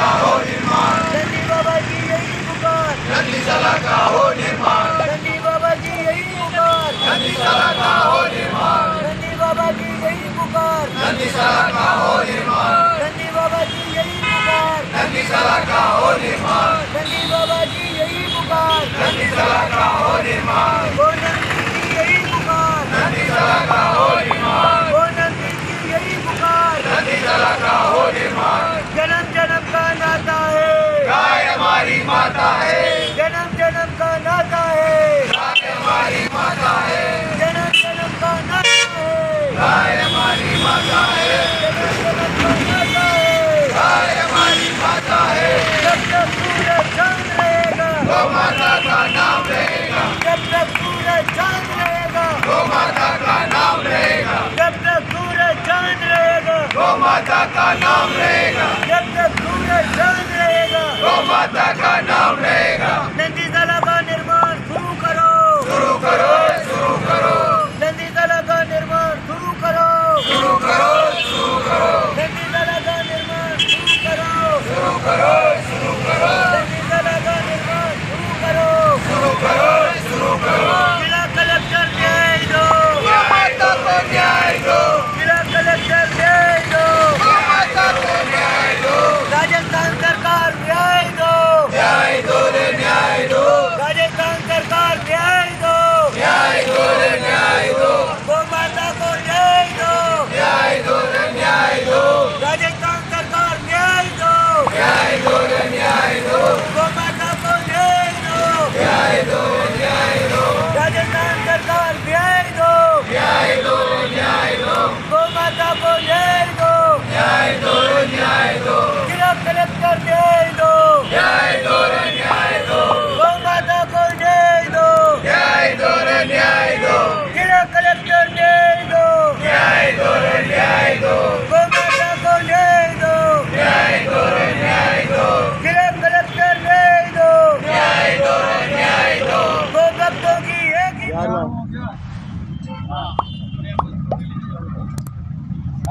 का हो निर्माण, नंदी बाबा की यही पुकार, नंदीशाला का हो निर्माण, नंदी बाबा की यही पुकार, नंदीशाला का हो निर्माण, नंदी बाबा की यही पुकार, नंदीशाला का हो निर्माण, नंदी बाबा की यही पुकार, नंदीशाला का हो निर्माण, नंदी बाबा की यही पुकार, नंदीशाला का हो निर्माण, वो नंदी की यही पुकार, नंदीशाला का हो निर्माण, वो नंदी की यही पुकार, नंदीशाला का हो निर्माण। जन्म जन्म का नाता है, गाय हमारी माता है, जन्म जन्म का नाता है, गाय हमारी माता है, जन्म जन्म का नाता है, गाय हमारी माता है, जन्म जन्म का नाता है, गाय हमारी माता है। जब तक सूरज चांद रहेगा, गौ माता का नाम रहेगा, जब तक सूरज चांद रहेगा, गौ माता का नाम रहेगा, जब तक सूरज चांद रहेगा, गौ माता का नाम रहेगा, जब तक सूरज चांद रहेगा, गौ माता का नाम रहेगा। नंदीशाला का निर्माण शुरू करो, शुरू करो, शुरू करो, नंदीशाला का निर्माण शुरू करो, शुरू करो, शुरू करो, नंदीशाला का निर्माण शुरू करो, शुरू करो, शुरू करो, नंदीशाला का निर्माण शुरू करो, शुरू करो, शुरू करो। जिला कलेक्टर न्याय दो, गौ माता को न्याय दो, जिला कलेक्टर न्याय दो, गौ माता को न्याय दो, राजस्थान सरकार न्याय दो, न्याय दो रे न्याय दो, राजस्थान सरकार न्याय दो, न्याय दो रे न्याय दो, गौ माता को न्याय दो, न्याय दो रे न्याय दो, राजस्थान सरकार न्याय दो, न्याय दो रे न्याय दो, गौ माता को न्याय दो, न्याय दो रे न्याय दो, राजस्थान सरकार न्याय दो, न्याय दो रे न्याय दो, गौ माता को न्याय दो, न्याय दो रे न्याय दो, जिला कलेक्टर न्याय दो, न्याय दो रे न्याय दो, गौ माता को न्याय दो, न्याय दो रे न्याय दो, जिला कलेक्टर न्याय दो, न्याय दो रे न्याय दो, गौ माता को न्याय दो, न्याय दो रे न्याय दो, जिला कलेक्टर न्याय दो, न्याय दो रे न्याय दो। गौ भक्तों की एक ही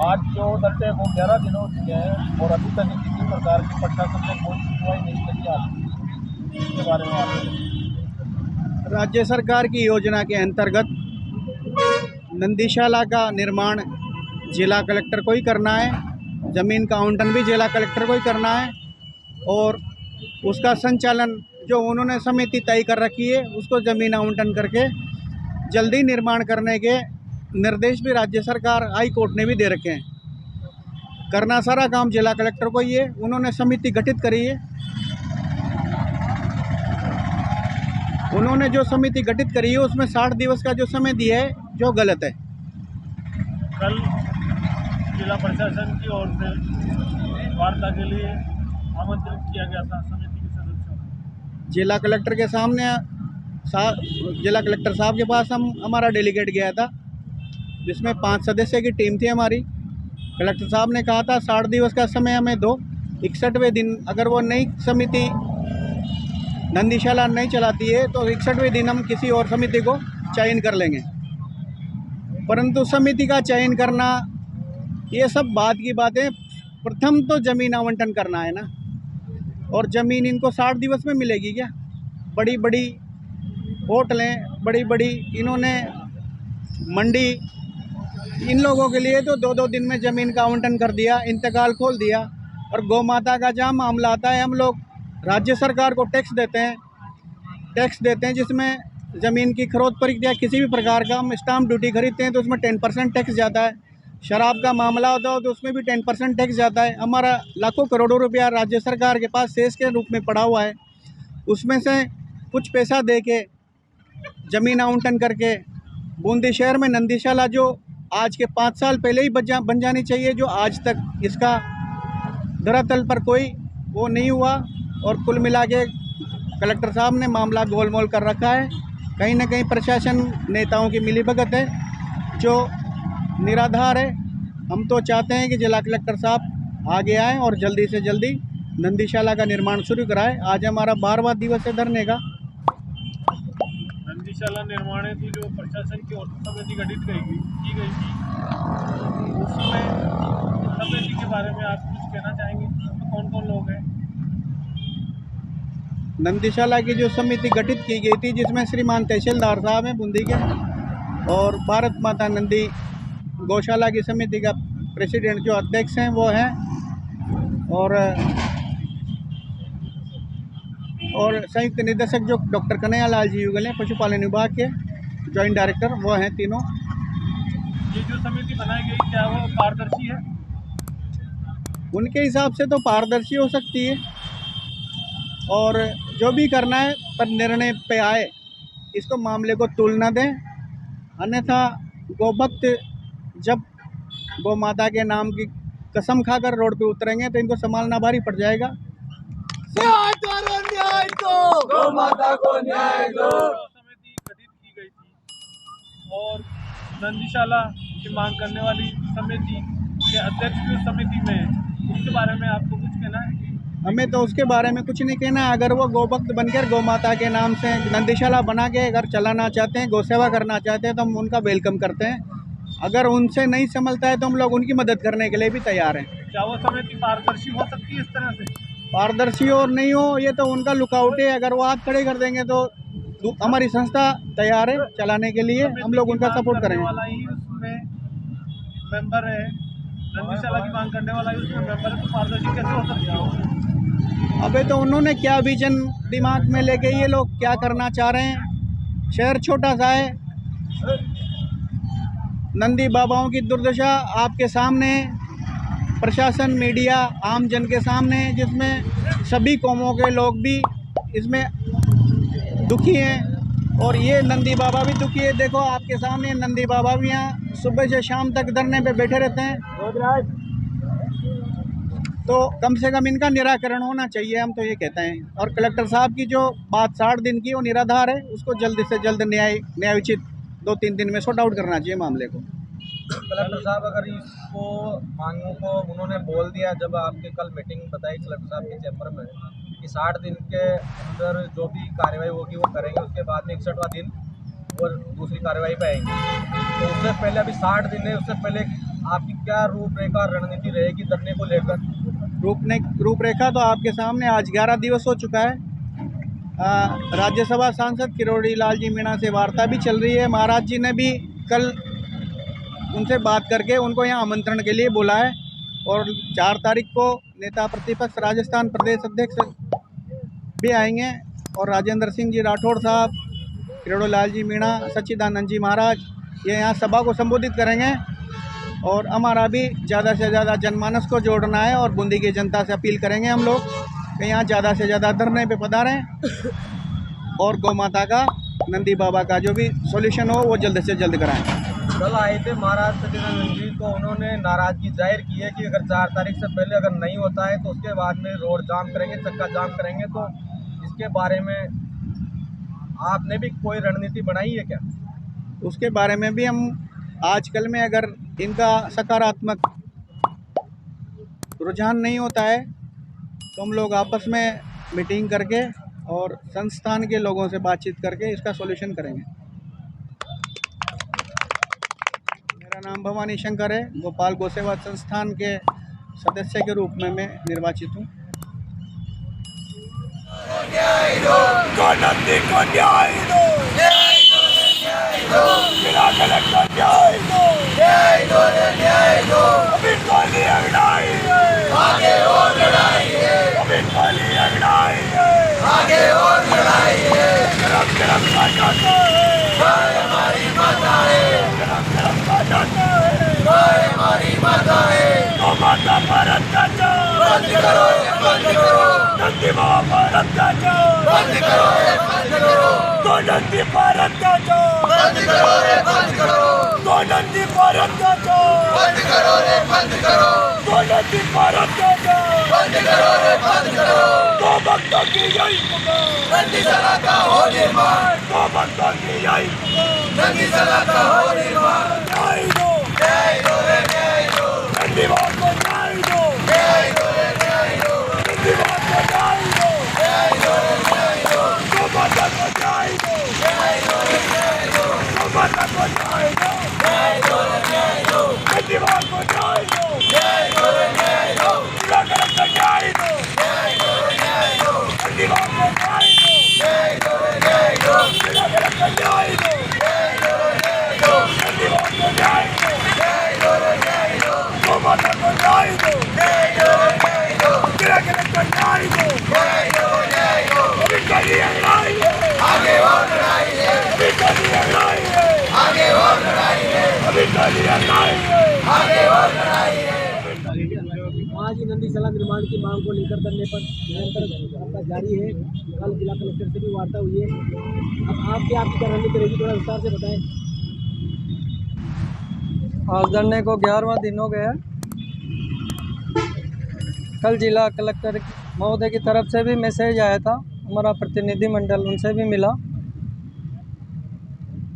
आज जो धरते वो 11 दिन हो चुके हैं और अभी तक किसी प्रकार की प्रशासन ने कोई सुनवाई नहीं करी आज इसके बारे में। राज्य सरकार की योजना के अंतर्गत नंदीशाला का निर्माण जिला कलेक्टर को ही करना है, ज़मीन का आवंटन भी जिला कलेक्टर को ही करना है और उसका संचालन जो उन्होंने समिति तय कर रखी है उसको ज़मीन आवंटन करके जल्दी निर्माण करने के निर्देश भी राज्य सरकार हाई कोर्ट ने भी दे रखे हैं। करना सारा काम जिला कलेक्टर को ही है, उन्होंने समिति गठित करी है। उन्होंने जो समिति गठित करी है उसमें 60 दिवस का जो समय दिया है जो गलत है। कल जिला प्रशासन की ओर से वार्ता के लिए आमंत्रित किया गया था समिति के सदस्यों को। जिला कलेक्टर के सामने जिला कलेक्टर साहब के पास हमारा डेलीगेट गया था जिसमें 5 सदस्य की टीम थी हमारी। कलेक्टर साहब ने कहा था 60 दिवस का समय हमें दो, 61वें दिन अगर वो नई समिति नंदीशाला नहीं चलाती है तो 61वें दिन हम किसी और समिति को चयन कर लेंगे। परंतु समिति का चयन करना ये सब बात की बातें, प्रथम तो ज़मीन आवंटन करना है ना, और ज़मीन इनको 60 दिवस में मिलेगी क्या? बड़ी बड़ी होटलें, बड़ी बड़ी इन्होंने मंडी, इन लोगों के लिए तो 2-2 दिन में ज़मीन का आवंटन कर दिया, इंतकाल खोल दिया। और गौ माता का जहाँ मामला आता है, हम लोग राज्य सरकार को टैक्स देते हैं जिसमें ज़मीन की खरीद पर या किसी भी प्रकार का हम स्टाम्प ड्यूटी खरीदते हैं तो उसमें 10% टैक्स जाता है। शराब का मामला होता हो तो उसमें भी 10% टैक्स जाता है। हमारा लाखों करोड़ों रुपया राज्य सरकार के पास शेष के रूप में पड़ा हुआ है, उसमें से कुछ पैसा दे के ज़मीन आवंटन करके बूंदी शहर में नंदीशाला जो आज के 5 साल पहले ही बन जानी चाहिए, जो आज तक इसका धरातल पर कोई वो नहीं हुआ। और कुल मिला के कलेक्टर साहब ने मामला गोलमोल कर रखा है। कहीं ना कहीं प्रशासन नेताओं की मिलीभगत है जो निराधार है। हम तो चाहते हैं कि जिला कलेक्टर साहब आगे आएँ और जल्दी से जल्दी नंदीशाला का निर्माण शुरू कराएं। आज हमारा 12वां दिवस है धरने का। नंदीशाला निर्माण की जो प्रशासन की ओर से समिति गठित की गई थी, उसमें समिति के बारे में आप कुछ कहना चाहेंगे? उसमें कौन कौन लोग हैं? नंदीशाला की जो समिति गठित की गई थी, जिसमें श्रीमान तहसीलदार साहब हैं बूंदी के, और भारत माता नंदी गौशाला की समिति का प्रेसिडेंट जो अध्यक्ष हैं वो हैं, और संयुक्त निदेशक जो डॉक्टर कन्हैया लाल जी युगल हैं पशुपालन विभाग के जॉइंट डायरेक्टर, वो हैं तीनों। ये जो समिति बनाई गई क्या वो पारदर्शी है? उनके हिसाब से तो पारदर्शी हो सकती है, और जो भी करना है पर निर्णय पे आए, इसको मामले को तूल न दें, अन्यथा गोभक्त जब गौ माता के नाम की कसम खाकर रोड पे उतरेंगे तो इनको संभालना भारी पड़ जाएगा। न्याय दो, न्याय दो, गौ माता को न्याय दो। समिति गठित की गई थी और नंदीशाला की मांग करने वाली समिति के अध्यक्ष भी उस समिति में हैं। उसके बारे में आपको कुछ कहना है? हमें तो उसके बारे में कुछ नहीं कहना है। अगर वो गोभक्त बनकर गौ माता के नाम से नंदीशाला बना के अगर चलाना चाहते हैं, गौ सेवा करना चाहते हैं, तो हम उनका वेलकम करते हैं। अगर उनसे नहीं संभलता है तो हम लोग उनकी मदद करने के लिए भी तैयार हैं। क्या वो समिति पारदर्शी हो सकती है इस तरह से? पारदर्शी और नहीं हो ये तो उनका लुकआउट है। अगर वो हाथ खड़े कर देंगे तो हमारी संस्था तैयार है चलाने के लिए, हम लोग उनका सपोर्ट करेंगे। वाला ही उसमें मेंबर है, नंदीशाला की मांग करने वाला ही उसमें मेंबर है, तो पारदर्शी कैसे हो सकती है? अबे तो उन्होंने क्या विजन दिमाग में लेके ये लोग क्या करना चाह रहे हैं। शहर छोटा सा है, नंदी बाबाओं की दुर्दशा आपके सामने है, प्रशासन, मीडिया, आम जन के सामने है, जिसमें सभी कौमों के लोग भी इसमें दुखी हैं, और ये नंदी बाबा भी दुखी है। देखो आपके सामने नंदी बाबा भी यहाँ सुबह से शाम तक धरने पे बैठे रहते हैं, तो कम से कम इनका निराकरण होना चाहिए, हम तो ये कहते हैं। और कलेक्टर साहब की जो बात 60 दिन की वो निराधार है, उसको जल्द से जल्द न्यायोचित 2-3 दिन में सॉर्ट आउट करना चाहिए मामले को। कलेक्टर साहब अगर इसको मांगों को उन्होंने बोल दिया, जब आपके कल मीटिंग बताई कलेक्टर साहब के चैम्बर में कि 60 दिन के अंदर जो भी कार्रवाई होगी वो करेंगे, उसके बाद में 61वां दिन और दूसरी कार्रवाई पे आएंगे, तो उससे पहले अभी 60 दिन है, उससे पहले आपकी क्या रूपरेखा रणनीति रहेगी धरने को लेकर? रूपरेखा तो आपके सामने आज 11 दिवस हो चुका है। राज्यसभा सांसद किरोड़ी लाल जी मीणा से वार्ता भी चल रही है। महाराज जी ने भी कल उनसे बात करके उनको यहाँ आमंत्रण के लिए बोला है, और 4 तारीख को नेता प्रतिपक्ष राजस्थान प्रदेश अध्यक्ष भी आएंगे, और राजेंद्र सिंह जी राठौड़ साहब, किरोड़ी लाल जी मीणा, सच्चिदानंद जी महाराज ये यहाँ सभा को संबोधित करेंगे। और हमारा भी ज़्यादा से ज़्यादा जनमानस को जोड़ना है, और बूंदी की जनता से अपील करेंगे हम लोग कि यहाँ ज़्यादा से ज़्यादा धरने पे पधारें, और गौ माता का, नंदी बाबा का जो भी सॉल्यूशन हो वो जल्द से जल्द कराएं। कल आए थे महाराज सच्चिदानंद जी, तो उन्होंने नाराज़गी जाहिर की है कि अगर 4 तारीख से पहले अगर नहीं होता है तो उसके बाद में रोड जाम करेंगे, चक्का जाम करेंगे। तो इसके बारे में आपने भी कोई रणनीति बनाई है क्या? उसके बारे में भी हम आजकल में अगर इनका सकारात्मक रुझान नहीं होता है तो हम लोग आपस में मीटिंग करके और संस्थान के लोगों से बातचीत करके इसका सॉल्यूशन करेंगे। मेरा नाम भवानी शंकर है, गोपाल गौसेवा संस्थान के सदस्य के रूप में मैं निर्वाचित हूँ। न्याय दो, गौ नंदी को न्याय दो, न्याय दो, न्याय दो, जिला कलेक्टर न्याय दो, न्याय दो, न्याय दो। अभी काली लड़ाई है, आगे और लड़ाई है, अभी काली लड़ाई है, आगे और लड़ाई है। गरम गरम माता है, गाय हमारी माता है, गरम गरम माता है, गाय हमारी माता है। गौ माता भारत का जाओ, बंद करो, बंद करो। नंदी बाबा भारत का जाओ, बंद करो, बंद करो। गौ नंदी भारत का जाओ, बंद करो, बंद करो। गौ नंदी भारत का जाओ, बंद करो, बंद करो। गौ नंदी भारत का जाओ, बंद करो, बंद करो। गौ भक्तों की यही पुकार, नंदीशाला का हो निर्माण। गौ भक्तों की यही पुकार, नंदीशाला का हो निर्माण। न्याय दो, न्याय दो, न्याय दो। नंदी बाबा को न्याय दो, न्याय दो, न्याय दो। नंदी बाबा को न्याय दो, न्याय दो, न्याय दो। गौ माता को न्याय दो, न्याय दो, न्याय दो। गौ माता को न्याय दो, न्याय दो, न्याय दो। नंदी बाबा को न्याय दो, न्याय दो, न्याय दो। जिला कलेक्टर न्याय दो, न्याय दो, न्याय दो। नंदी बाबा को न्याय दो। कलेक्टर न्याय दो, अभी चली है लड़ाई है, आगे और लड़ाई है, अभी चली है लड़ाई है, आगे और लड़ाई है, अभी चली है लड़ाई है, आगे और लड़ाई है। आज ही नंदीशाला निर्माण की मांग को लेकर करने पर निरंतर आपका जारी है। कल जिला कलेक्टर से भी वार्ता हुई है। अब आपकी क्या रणनीति रहेगी, थोड़ा विस्तार से बताएं। आज धरने को 11वां दिन हो गया। कल जिला कलेक्टर महोदय की तरफ से भी मैसेज आया था, हमारा प्रतिनिधिमंडल उनसे भी मिला,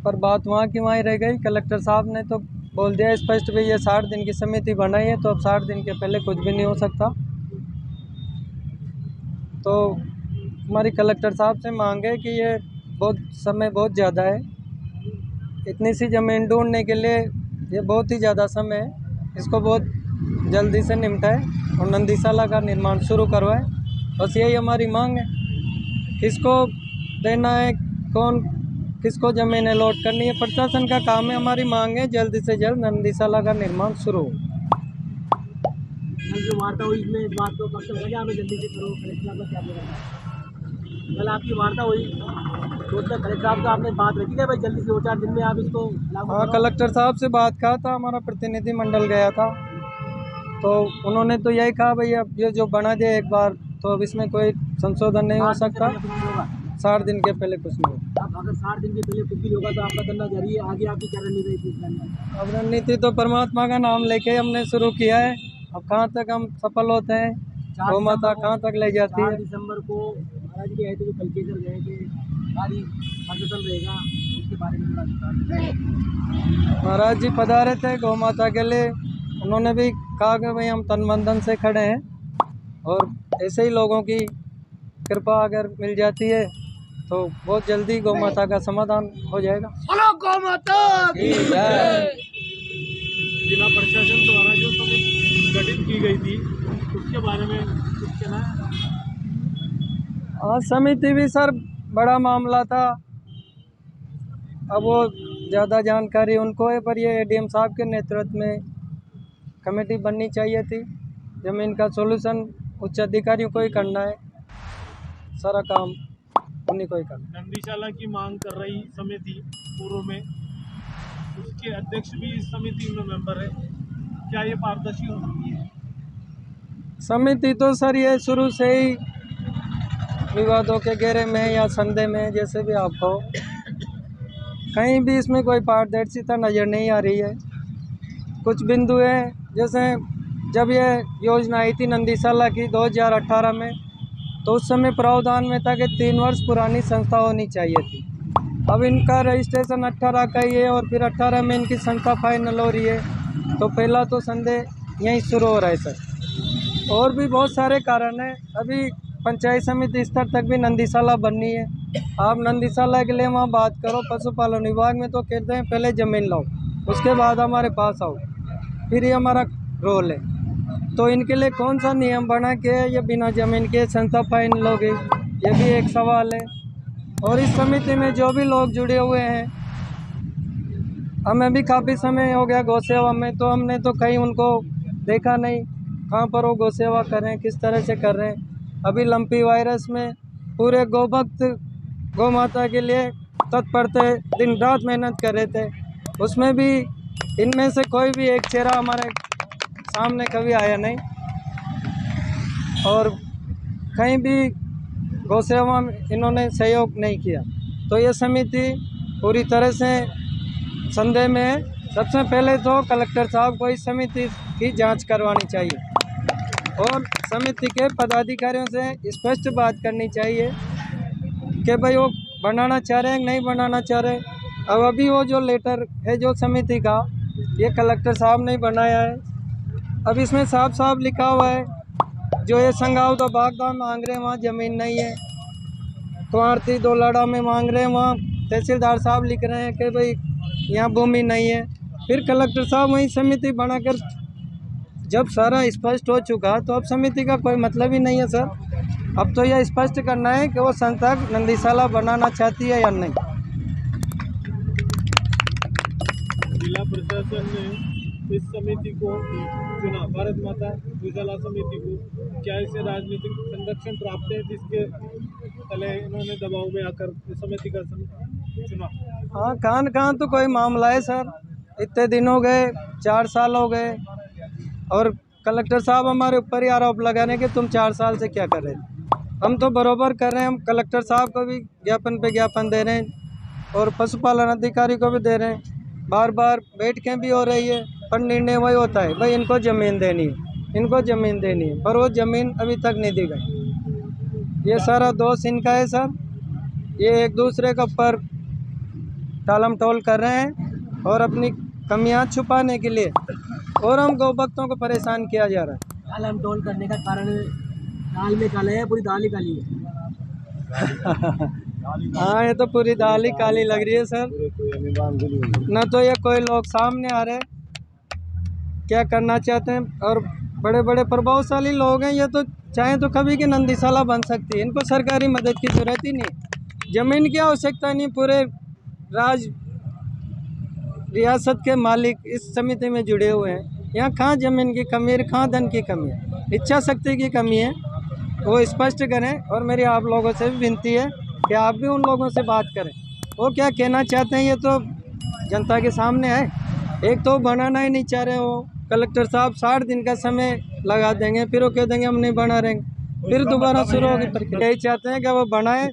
पर बात वहाँ की वहीं रह गई। कलेक्टर साहब ने तो बोल दिया स्पष्ट भी ये 60 दिन की समिति बनाई है, तो अब 60 दिन के पहले कुछ भी नहीं हो सकता। तो हमारी कलेक्टर साहब से मांग है कि ये समय बहुत ज़्यादा है, इतनी सी ज़मीन ढूंढने के लिए ये बहुत ही ज़्यादा समय है, इसको बहुत जल्दी से निपटाए और नंदीशाला का निर्माण शुरू करवाए। बस यही हमारी मांग है। किसको देना है, कौन किसको ज़मीन अलॉट करनी है, प्रशासन का काम है। हमारी मांग है जल्द से जल्द नंदीशाला का निर्माण शुरू हो। कल जो वार्ता हुई इसमें इस बात को कष्ट लगा हमें जल्दी से करो, कलेक्टर साहब का क्या बोला? कल आपकी वार्ता हुई तो उसमें कलेक्टर साहब का आपने बात रखी है भाई जल्दी से 2-4 दिन में आप इसको लागू हाँ, करो। कलेक्टर साहब से बात कहा था, हमारा प्रतिनिधिमंडल गया था, तो उन्होंने तो यही कहा भाई अब ये जो बना दिया एक बार, तो अब इसमें कोई संशोधन नहीं हो सकता, 60 दिन के पहले कुछ नहीं होगा। अब अगर 60 दिन के पहले कुछ भी होगा तो आपका धरना जारी है। आगे आपकी क्या रणनीति रहेगी इस धरने? अब रणनीति तो परमात्मा का नाम लेके हमने शुरू किया है, अब कहाँ तक हम सफल होते हैं, गौ माता कहाँ तक ले जाती 4 है। दिसंबर को महाराज भी आए थे जो कलकेसर गए थे, भारी प्रदर्शन रहेगा, उसके बारे में थोड़ा विस्तार। महाराज जी पधारे थे गौ माता के लिए, उन्होंने भी कहा कि भाई हम तन मन धन से खड़े हैं और ऐसे ही लोगों की कृपा अगर मिल जाती है तो बहुत जल्दी गौ माता का समाधान हो जाएगा। बोलो गौ माता की जय। जिला प्रशासन द्वारा जो समिति गठित की गई थी उसके बारे में कुछ कहना है? हाँ, समिति भी सर बड़ा मामला था, अब वो ज़्यादा जानकारी उनको है, पर ये एडीएम साहब के नेतृत्व में कमेटी बननी चाहिए थी। ज़मीन का सॉल्यूशन उच्च अधिकारियों को ही करना है, सारा काम उन्हीं को ही करना। नंदीशाला की मांग कर रही समिति पूर्व में, उसके अध्यक्ष भी इस समिति में मेंबर है, क्या ये पारदर्शी हो सकती है? समिति तो सर ये शुरू से ही विवादों के घेरे में या संदेह में, जैसे भी आप हो, कहीं भी इसमें कोई पारदर्शिता नज़र नहीं आ रही है। कुछ बिंदु हैं, जैसे जब ये योजना आई थी नंदीशाला की 2018 में, तो उस समय प्रावधान में था कि 3 वर्ष पुरानी संस्था होनी चाहिए थी। अब इनका रजिस्ट्रेशन 18 का ही है और फिर 18 में इनकी संस्था फाइनल हो रही है, तो पहला तो संदेह यहीं शुरू हो रहा है सर। और भी बहुत सारे कारण हैं। अभी पंचायत समिति स्तर तक भी नंदीशाला बननी है। आप नंदीशाला के लिए वहाँ बात करो, पशुपालन विभाग में तो कहते हैं पहले ज़मीन लाओ, उसके बाद हमारे पास आओ, फिर ये हमारा रोल है। तो इनके लिए कौन सा नियम बना के ये बिना ज़मीन के संस्था फाइनल होगी, ये भी एक सवाल है। और इस समिति में जो भी लोग जुड़े हुए हैं, हमें भी काफ़ी समय हो गया गौ सेवा में, तो हमने तो कहीं उनको देखा नहीं कहाँ पर वो गौ सेवा कर रहे हैं, किस तरह से कर रहे हैं। अभी लंपी वायरस में पूरे गौ भक्त गौ माता के लिए तत्पर थे, दिन रात मेहनत कर रहे थे, उसमें भी इनमें से कोई भी एक चेहरा हमारे सामने कभी आया नहीं और कहीं भी गौ सेवा में इन्होंने सहयोग नहीं किया। तो ये समिति पूरी तरह से संदेह में है। सबसे पहले तो कलेक्टर साहब को इस समिति की जांच करवानी चाहिए और समिति के पदाधिकारियों से स्पष्ट बात करनी चाहिए कि भाई वो बनाना चाह रहे हैं नहीं बनाना चाह रहे। अब अभी वो जो लेटर है जो समिति का, ये कलेक्टर साहब ने बनाया है। अब इसमें साफ साफ लिखा हुआ है, जो ये संगावदा बागदा मांग रहे हैं वहाँ ज़मीन नहीं है, कुआरती दोलाड़ा में मांग रहे हैं वहाँ तहसीलदार साहब लिख रहे हैं कि भाई यहाँ भूमि नहीं है। फिर कलेक्टर साहब वही समिति बनाकर, जब सारा स्पष्ट हो चुका तो अब समिति का कोई मतलब ही नहीं है सर। अब तो यह स्पष्ट करना है कि वो संस्था नंदीशाला बनाना चाहती है या नहीं। जिला प्रशासन ने इस समिति को चुना, भारत माता उज्ज्वला समिति को, क्या इसे राजनीतिक संरक्षण प्राप्त है जिसके तले इन्होंने दबाव में आकर इस समिति का चुना? हाँ, कहाँ तो कोई मामला है सर, इतने दिन हो गए, 4 साल हो गए, और कलेक्टर साहब हमारे ऊपर ही आरोप लगा रहे हैं कि तुम 4 साल से क्या कर रहे थे। हम तो बरोबर कर रहे हैं, हम कलेक्टर साहब को भी ज्ञापन पे ज्ञापन दे रहे हैं और पशुपालन अधिकारी को भी दे रहे हैं, बार बार बैठकें भी हो रही है, पर निर्णय वही होता है भाई इनको ज़मीन देनी है, इनको ज़मीन देनी है, पर वो ज़मीन अभी तक नहीं दी गई। ये सारा दोष इनका है सर, ये एक दूसरे के ऊपर टालम टोल कर रहे हैं और अपनी कमियां छुपाने के लिए, और हम गौ भक्तों को परेशान किया जा रहा है। टालम टोल करने का कारण दाल में काला है, पूरी दाल ही काली है। हाँ, ये तो पूरी दाल ही काली लग रही है सर, न तो ये कोई लोग सामने आ रहे क्या करना चाहते हैं, और बड़े बड़े प्रभावशाली लोग हैं, ये तो चाहे तो कभी की नंदीशाला बन सकती है, इनको सरकारी मदद की जरूरत ही नहीं, ज़मीन की आवश्यकता नहीं, पूरे रियासत के मालिक इस समिति में जुड़े हुए हैं, यहाँ कहाँ ज़मीन की कमी है, कहाँ धन की कमी है, इच्छा शक्ति की कमी है, वो स्पष्ट करें। और मेरी आप लोगों से भी विनती है कि आप भी उन लोगों से बात करें, वो क्या कहना चाहते हैं ये तो जनता के सामने है। एक तो बनाना ही नहीं चाह रहे हो, कलेक्टर साहब 60 दिन का समय लगा देंगे, फिर वो कह देंगे हम नहीं बना रहेंगे, फिर दोबारा शुरू होगी प्रक्रिया। यही चाहते हैं कि वो बनाएं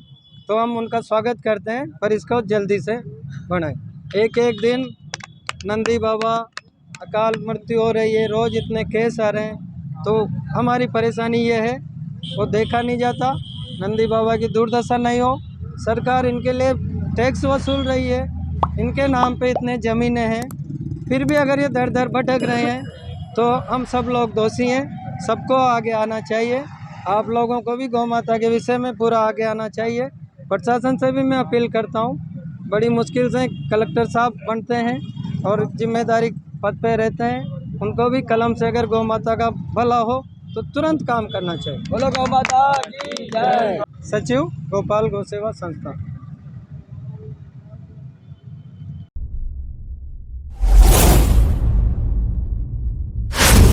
तो हम उनका स्वागत करते हैं, पर इसको जल्दी से बनाएं। एक दिन नंदी बाबा अकाल मृत्यु हो रही है, रोज़ इतने केस आ रहे हैं, तो हमारी परेशानी ये है वो देखा नहीं जाता, नंदी बाबा की दुर्दशा नहीं हो, सरकार इनके लिए टैक्स वसूल रही है, इनके नाम पे इतने ज़मीनें हैं, फिर भी अगर ये दर दर भटक रहे हैं तो हम सब लोग दोषी हैं, सबको आगे आना चाहिए। आप लोगों को भी गौ माता के विषय में पूरा आगे आना चाहिए। प्रशासन से भी मैं अपील करता हूँ, बड़ी मुश्किल से कलेक्टर साहब बनते हैं और जिम्मेदारी पद पे रहते हैं, उनको भी कलम से अगर गौ माता का भला हो तो तुरंत काम करना चाहिए। बोलो गौ माता की जय। सचिव गोपाल गौ सेवा संस्था।